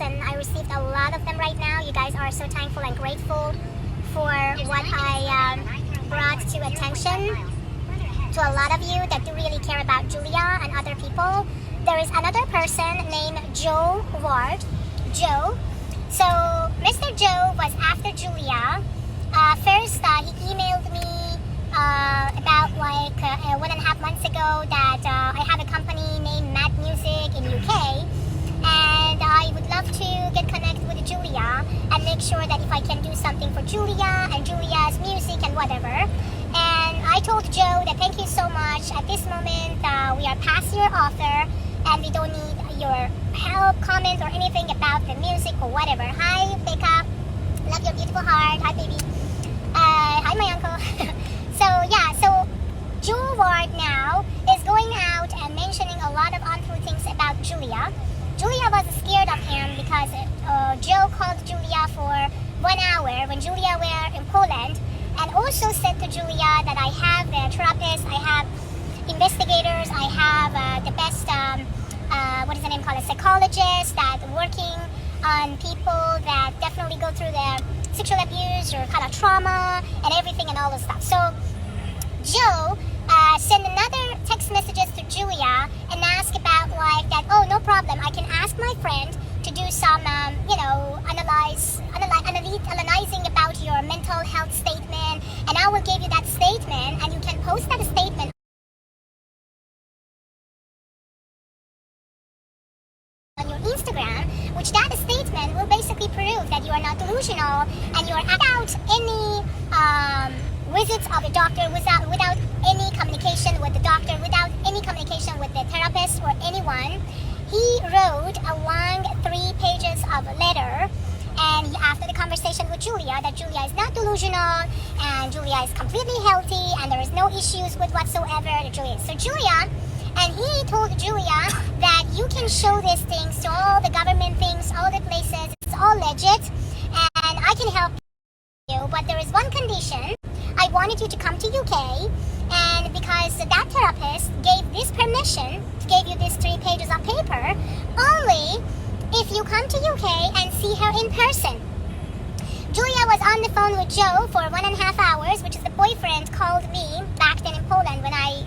and I received a lot of them right now. You guys are so thankful and grateful for what I brought to attention to a lot of you that do really care about Julia and other people. There is another person named Joe Ward. Joe. So Mr. Joe was after Julia. First, he emailed me about like 1.5 months ago that I have a company named Mad Music in UK, and I would love to get connected with Julia and make sure that if I can do something for Julia and Julia's music and whatever. And I told Joe that thank you so much. At this moment, we are past your offer and we don't need your help, comment, or anything about the music or whatever. Hi, Becca. Love your beautiful heart. Hi, baby. Hi, my uncle. So Joe Ward now is going out and mentioning a lot of untrue things about Julia. Julia was scared of him because Joe called Julia for 1 hour when Julia were in Poland, and also said to Julia that I have a therapist, I have investigators, I have the best, what is the name called, a psychologist that working on people that definitely go through the sexual abuse or kind of trauma and everything and all this stuff. So Joe sent another text messages to Julia and asked about like that, oh, no problem, I can ask my friend to do some, analyzing about your mental health statement, and I will give you that statement and you can post that statement on your Instagram, which that statement will basically prove that you are not delusional and you are without any visits of a doctor, without any communication with the doctor, without any communication with the therapist or anyone. He wrote a long 3 pages of a letter, and after the conversation with Julia, that Julia is not delusional and Julia is completely healthy and there is no issues with whatsoever to Julia. So Julia, and he told Julia that you can show these things to all the government things, all the places, it's all legit, and I can help you, but there is one condition. I wanted you to come to UK, and because that therapist gave this permission, gave you these 3 pages of paper, only if you come to UK and see her in person. Julia was on the phone with Joe for 1.5 hours, which is the boyfriend called me back then in Poland when I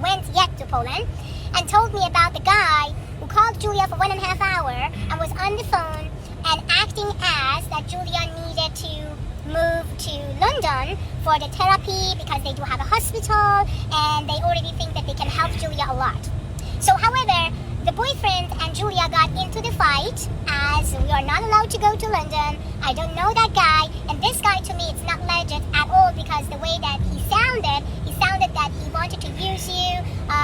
went yet to Poland, and told me about the guy who called Julia for 1.5 hours and was on the phone and acting as that Julia needed to move to London for the therapy because they do have a hospital and they already think that they can help Julia a lot. So however, the boyfriend and Julia got into the fight as we are not allowed to go to London. I don't know that guy, and this guy to me it's not legit at all because the way that he sounded that he wanted to use you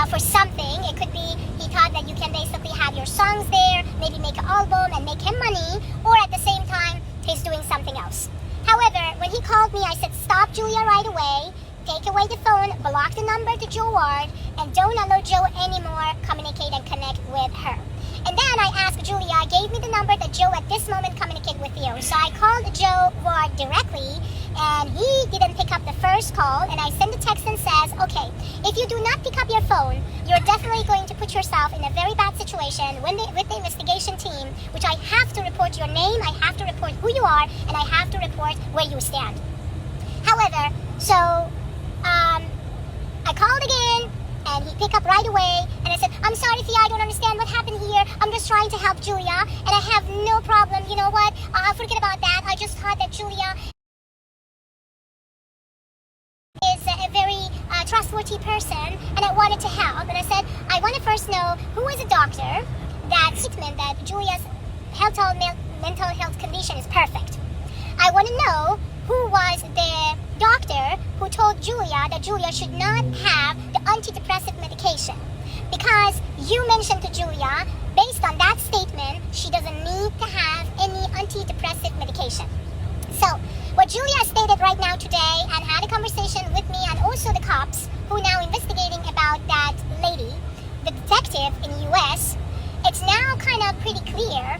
for something. It could be he thought that you can basically have your songs there, maybe make an album and make him money, or at the same time he's doing something else. However, when he called me, I said, stop Julia right away, take away the phone, block the number to Joe Ward, and don't allow Joe anymore communicate and connect with her. And then I asked Julia, gave me the number that Joe at this moment communicate with you. So I called Joe Ward directly, and he didn't pick up the first call, and I sent a text and says, okay, if you do not pick up your phone, you're definitely going to put yourself in a very bad situation with the investigation team, which I have to report your name, I have to report who you are, and I have to report where you stand. However, so I called again, and he picked up right away, and I said, I'm sorry, Fia, I don't understand what happened here. I'm just trying to help Julia, and I have no problem. You know what? Forget about that. I just thought that Julia is a very trustworthy person, and I wanted to help. And I said, I want to first know who is a doctor that statement that Julia's mental health condition is perfect. I want to know who was the doctor who told Julia that Julia should not have the antidepressant medication. Because you mentioned to Julia, based on that statement, she doesn't need to have any antidepressant medication. So, what Julia stated right now today and had a conversation with me and also the cops who are now investigating about that lady, the detective in the US, it's now kind of pretty clear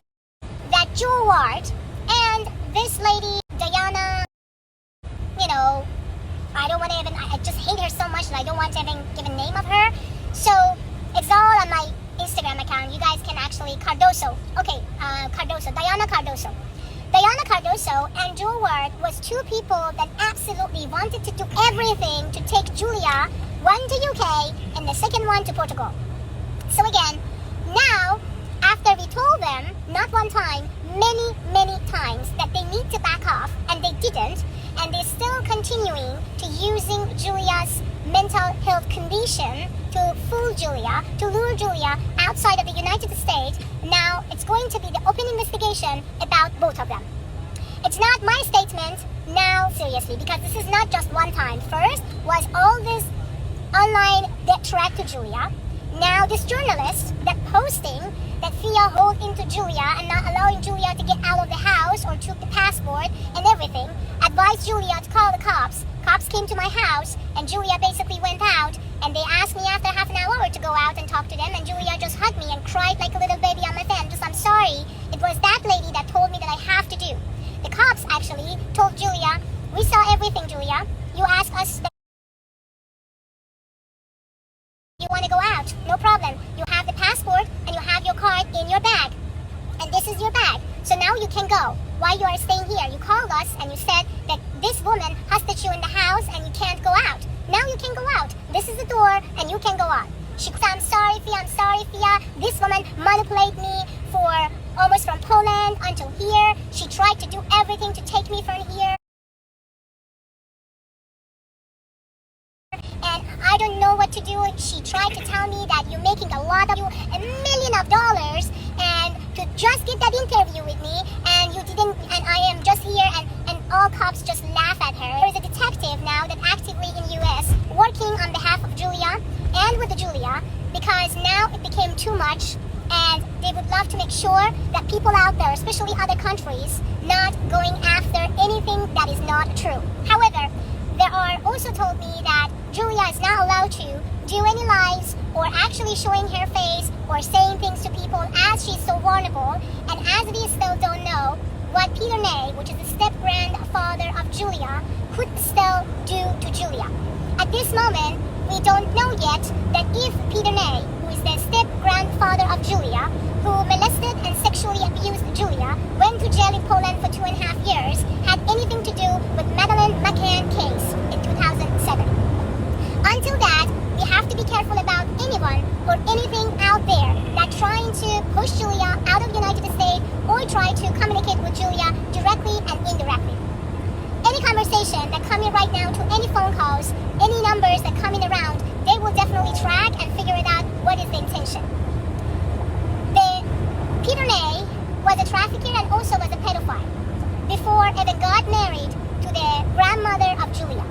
that Joe Ward and this lady, Diana, I just hate her so much that I don't want to even give a name of her. So it's all on my Instagram Instagram account, you guys can actually, Cardoso. Okay, Cardoso, Diana Cardoso. Diana Cardoso and Joe Ward was two people that absolutely wanted to do everything to take Julia, one to UK and the second one to Portugal. So again, now, after we told them, not one time, many times, that they need to back off, and they didn't, and they're still continuing to using Julia's mental health condition to fool Julia, to lure Julia outside of the United States. Now it's going to be the open investigation about both of them. It's not my statement now, seriously, because this is not just one time. First was all this online death threat to Julia. Now this journalist that posting that Fia hold into Julia and not allowing Julia to get out of the house or took the passport and everything, advised Julia to call the cops. Cops came to my house and Julia basically went out, and they asked me after half an hour to go out and talk to them, and Julia just hugged me and cried like a little baby on my bed. Just, I'm sorry, it was that lady that told me that I have to do. The cops actually told Julia, we saw everything, Julia. You asked us that you want to go out. No problem. You have the passport and you have your card in your bag. And this is your bag. So now you can go. While you are staying here, you called us and you said that this woman hostage you in the house and you can't go out. Now you can go out. This is the door and you can go out. She said, I'm sorry, Fia. This woman manipulated me for almost from Poland until here. She tried to do everything to take me from here. And I don't know what to do. She tried to tell me that you're making a lot of $1 million and to just get that interview with me, and you didn't, and I am just here, and all cops just laugh at her. There is a detective now that actively in US working on behalf of Julia and with the Julia, because now it became too much, and they would love to make sure that people out there, especially other countries, not going after anything that is not true. However, there are also told me that Julia is not allowed to do any lives or actually showing her face or saying things to people as she's so vulnerable, and as we still don't know what Peter Ney, which is the step-grandfather of Julia, could still do to Julia. At this moment, we don't know yet that if Peter Ney, who is the step-grandfather of Julia, who molested and sexually abused Julia, went to jail in Poland for 2.5 years, had anything to do with Madeleine McCann case in 2007. Until that, we have to be careful about anyone or anything out there that trying to push Julia out of the United States or try to communicate with Julia directly and indirectly. Any conversation that coming right now to any phone calls, any numbers that coming around, they will definitely track and figure it out what is the intention. Peter Ney was a trafficker and also was a pedophile before even got married to the grandmother of Julia.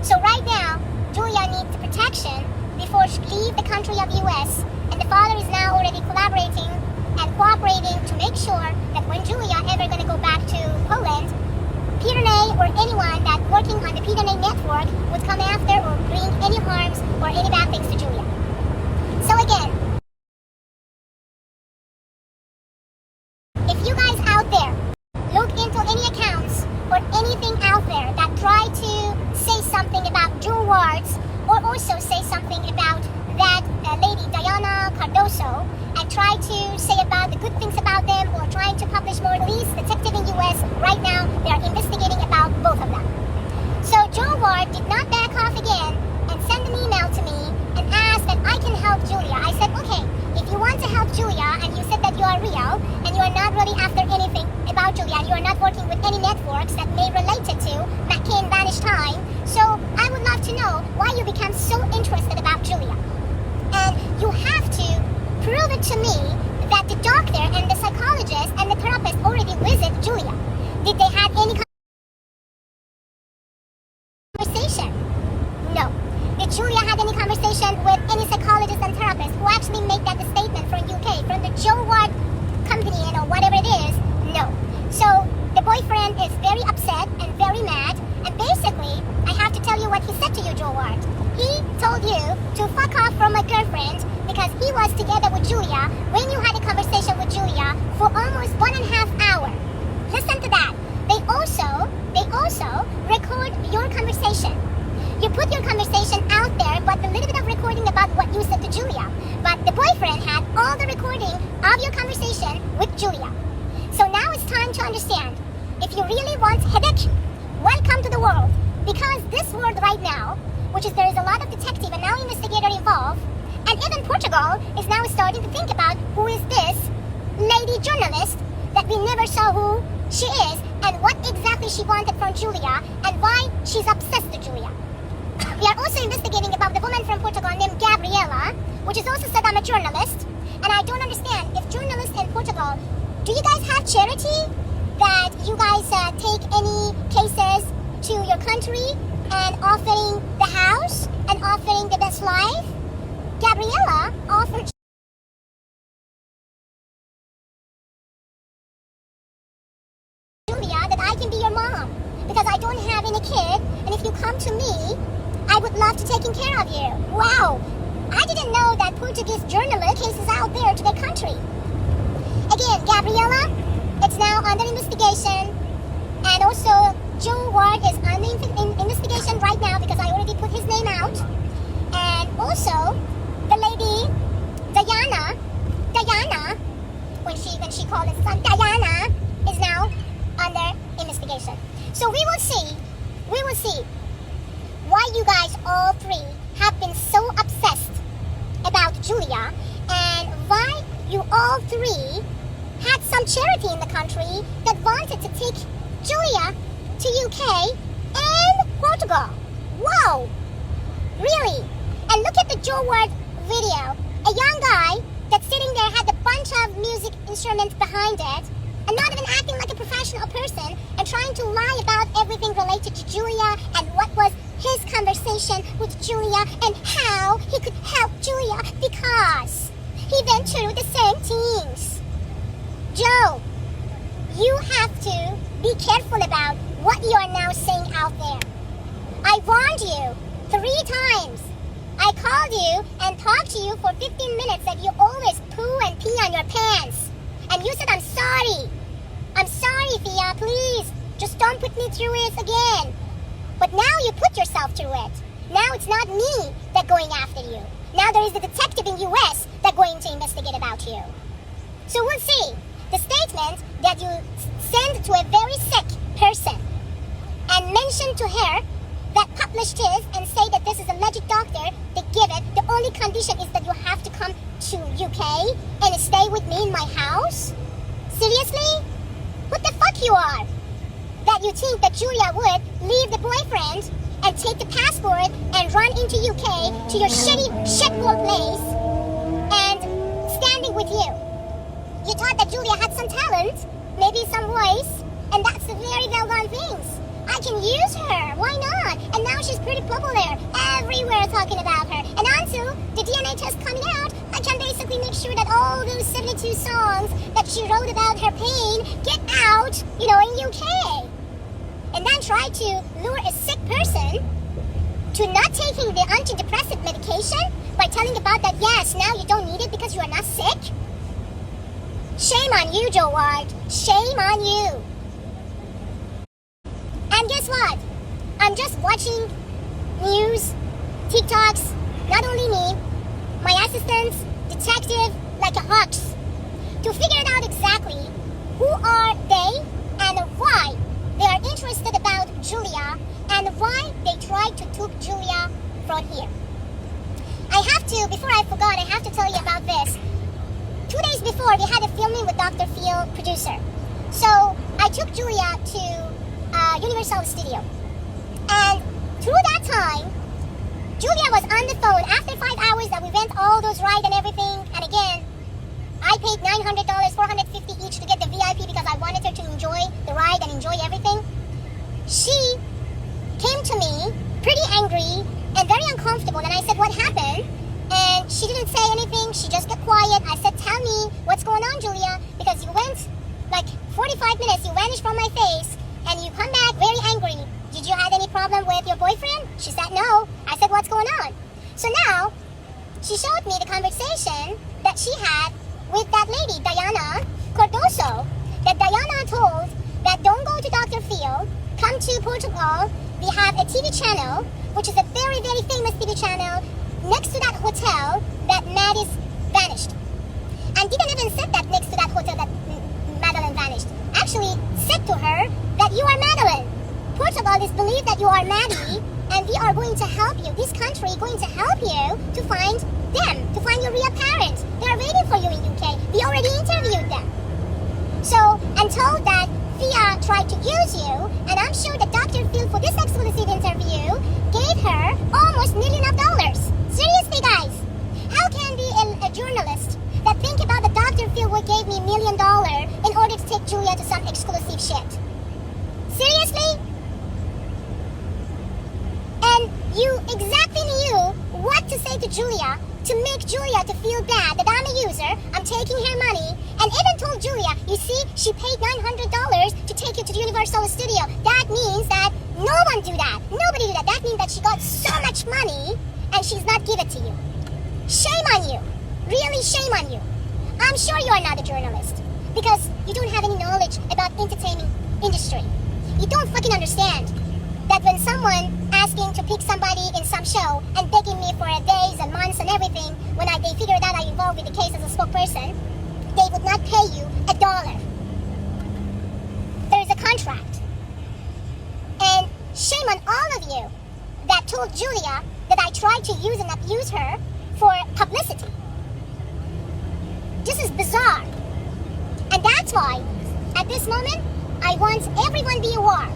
So right now, Julia needs protection before she leaves the country of US, and the father is now already collaborating and cooperating to make sure that when Julia ever going to go back to Poland, Peter Ney or anyone that working on the Peter Ney network would come after or bring any harms or any bad things to Julia. So again, if you guys out there look into any accounts or anything out there that try to say something about Joe Wards or also say something about that lady Diana Cardoso and try to say about the good things about them or trying to publish more, police detective in US right now, they are investigating about both of them. So Joe Ward did not back off again and send an email to me and asked that I can help Julia. I said, okay, if you want to help Julia and you said that you are real and you are not really after anything about Julia and you are not working with any networks that may relate it to McCain vanished time, so I would love to know why you become so interested about Julia. And you have to prove it to me that the doctor and the psychologist and the therapist already visit Julia. Did they have any conversation? No. Did Julia have any conversation with any psychologist and therapist who actually made that statement from UK, from the Joe Ward company, whatever it is? No. So the boyfriend is very upset and very mad, and basically, I have to tell you what he said to you, Joe Ward. He told you to fuck off from my girlfriend because he was together with Julia when you had a conversation with Julia for almost 1.5 hours. Listen to that. They also record your conversation. You put your conversation out there, but the little bit of recording about what you said to Julia. But the boyfriend had all the recording of your conversation with Julia. So now it's time to understand. If you really want headache, welcome to the world. Because this world right now, which is there is a lot of detective and now investigator involved, and even Portugal is now starting to think about who is this lady journalist that we never saw who she is and what exactly she wanted from Julia and why she's obsessed with Julia. We are also investigating about the woman from Portugal named Gabriela, which is also said I'm a journalist. And I don't understand if journalists in Portugal, do you guys have charity that you guys take any cases to your country and offering the house and offering the best life? Gabriela offered Julia that I can be your mom because I don't have any kid, and if you come to me, I would love to taking care of you. Wow! I didn't know that Portuguese journalist cases out there to their country. Again, Gabriela, it's now under investigation, and also Joe Ward is under investigation right now because I already put his name out, and also the lady Diana, when she called his son Diana, is now under investigation. So we will see why you guys all three have been so obsessed about Julia and why you all three had some charity in the country that wanted to take Julia to UK and Portugal. Wow! Really? And look at the Joe Ward video. A young guy that's sitting there had a bunch of music instruments behind it and not even acting like a professional person and trying to lie about everything related to Julia and what was his conversation with Julia and how he could help Julia because he went through the same things. Joe, you have to be careful about what you are now saying out there. I warned you 3 times. I called you and talked to you for 15 minutes that you always poo and pee on your pants. And you said, I'm sorry. I'm sorry, Fia, please. Just don't put me through it again. But now you put yourself through it. Now it's not me that going after you. Now there is the detective in US that going to investigate about you. So we'll see. The statement that you send to a very sick person and mention to her that published this and say that this is a legit doctor, they give it. The only condition is that you have to come to UK and stay with me in my house? Seriously? What the fuck you are? That you think that Julia would leave the boyfriend and take the passport and run into UK to your shitty shithole place and standing with you. You thought that Julia had some talent, maybe some voice, and that's the very well-known things. I can use her, why not? And now she's pretty popular, everywhere talking about her. And until the DNA test coming out, I can basically make sure that all those 72 songs that she wrote about her pain get out, in UK. And then try to lure a sick person to not taking the antidepressant medication by telling about that, yes, now you don't need it because you are not sick. Shame on you, Joe Ward. Shame on you. And guess what? I'm just watching news, TikToks, not only me, my assistants, detective, like a hawks, to figure it out exactly who are they and why they are interested about Julia and why they tried to take Julia from here. I have to, before I forgot, I have to tell you about this. 2 days before, we had a filming with Dr. Fia, producer. So I took Julia to Universal Studio. And through that time, Julia was on the phone after 5 hours that we went all those rides and everything. And again, I paid $900, $450 each to get the VIP because I wanted her to enjoy the ride and enjoy everything. She came to me pretty angry and very uncomfortable. And I said, what happened? And she didn't say anything. She just got quiet. I said, tell me what's going on, Julia, because you went like 45 minutes. You vanished from my face and you come back very angry. Did you have any problem with your boyfriend? She said, no. I said, what's going on? So now she showed me the conversation that she had with that lady, Diana Cardoso, that Diana told that don't go to Dr. Fia, come to Portugal. We have a TV channel, which is a very, very famous TV channel. next to that hotel that Maddie's vanished. And didn't even sit that next to that hotel that Madeleine vanished. Actually said to her that you are Madeleine. Portugal is believed that you are Maddie, and we are going to help you. This country is going to help you to find them, to find your real parents. They are waiting for you in UK. We already interviewed them. So, and told that Fia tried to use you, and I'm sure that Dr. Phil for this exclusive interview gave her almost $1 million. Seriously, guys, how can be a journalist that think about the Dr. Phil who gave me $1 million in order to take Julia to some exclusive shit? Seriously? And you exactly knew what to say to Julia to make Julia to feel bad that I'm a user, I'm taking her money, and even told Julia, you see, she paid $900 to take you to the Universal Studio. That means that no one do that. Nobody do that. That means that she got so much money and she's not give it to you. Shame on you. Really shame on you. I'm sure you are not a journalist because you don't have any knowledge about entertainment industry. You don't fucking understand that when someone asking to pick somebody in some show and begging me for days and months and everything, when they figured out I involved with the case as a spokesperson, they would not pay you $1. There is a contract. And shame on all of you that told Julia that I tried to use and abuse her for publicity. This is bizarre. And that's why, at this moment, I want everyone be aware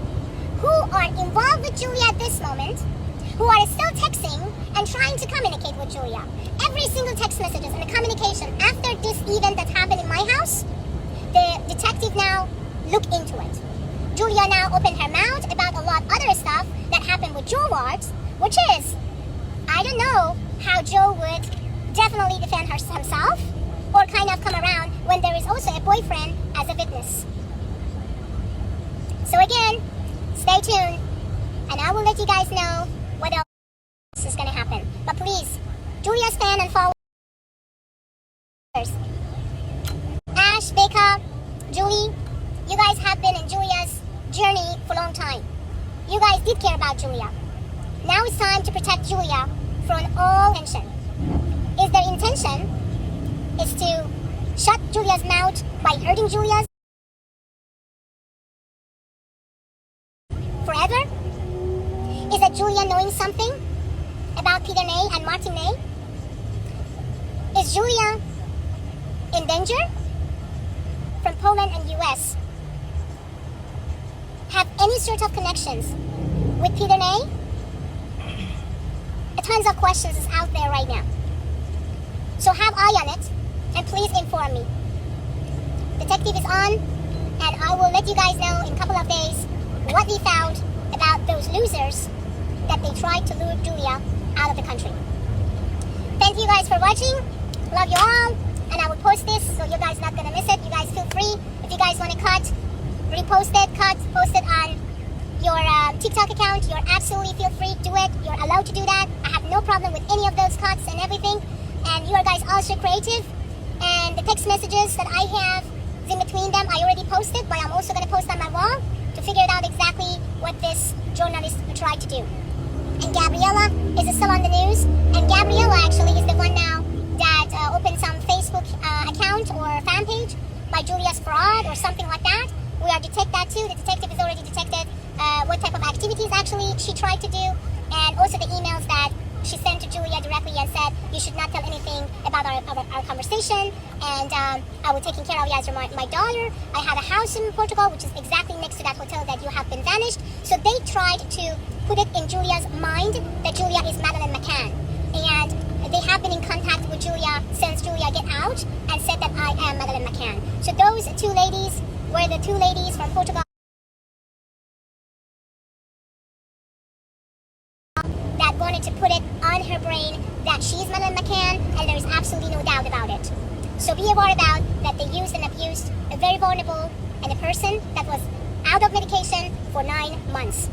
who are involved with Julia at this moment, who are still texting and trying to communicate with Julia. Every single text messages and the communication after this event that happened in my house, the detective now look into it. Julia now opened her mouth about a lot other stuff that happened with Joe Ward, which is, I don't know how Joe would definitely defend himself or kind of come around when there is also a boyfriend as a witness. So again, stay tuned, and I will let you guys know what else is going to happen. But please, Julia's fan and followers, Ash, Becca, Julie, you guys have been in Julia's journey for a long time. You guys did care about Julia. Now it's time to protect Julia from all tension. Is their intention is to shut Julia's mouth by hurting Julia's forever? Is that Julia knowing something about Peter Ney and Martin Ney? Is Julia in danger? From Poland and US, have any sort of connections with Peter Ney? Tons of questions is out there right now. So have eye on it, and please inform me. Detective is on, and I will let you guys know in a couple of days what we found about those losers that they tried to lure Julia out of the country. Thank you guys for watching. Love you all. And I will post this so you guys not gonna miss it. You guys feel free. If you guys want to repost it, post it on your TikTok account. You're absolutely feel free. Do it. You're allowed to do that. I have no problem with any of those cuts and everything. And you are guys also creative. And the text messages that I have in between them, I already posted, but I'm also gonna post on my wall to figure out exactly what this journalist tried to do. And Gabriella is still on the news. And Gabriella actually is the one now that opened some Facebook account or fan page by Julia's fraud or something like that. We are detect that too. The detective has already detected what type of activities actually she tried to do, and also the emails that she sent to Julia directly and said, you should not tell anything about our conversation, and I will take care of you as my daughter. I have a house in Portugal, which is exactly next to that hotel that you have been vanished. So they tried to put it in Julia's mind that Julia is Madeline McCann. And they have been in contact with Julia since Julia get out and said that I am Madeline McCann. So those two ladies were the two ladies from Portugal that wanted to put it on her brain that she's Madeline McCann, and there is absolutely no doubt about it. So be aware about that they used and abused a very vulnerable and a person that was out of medication for 9 months.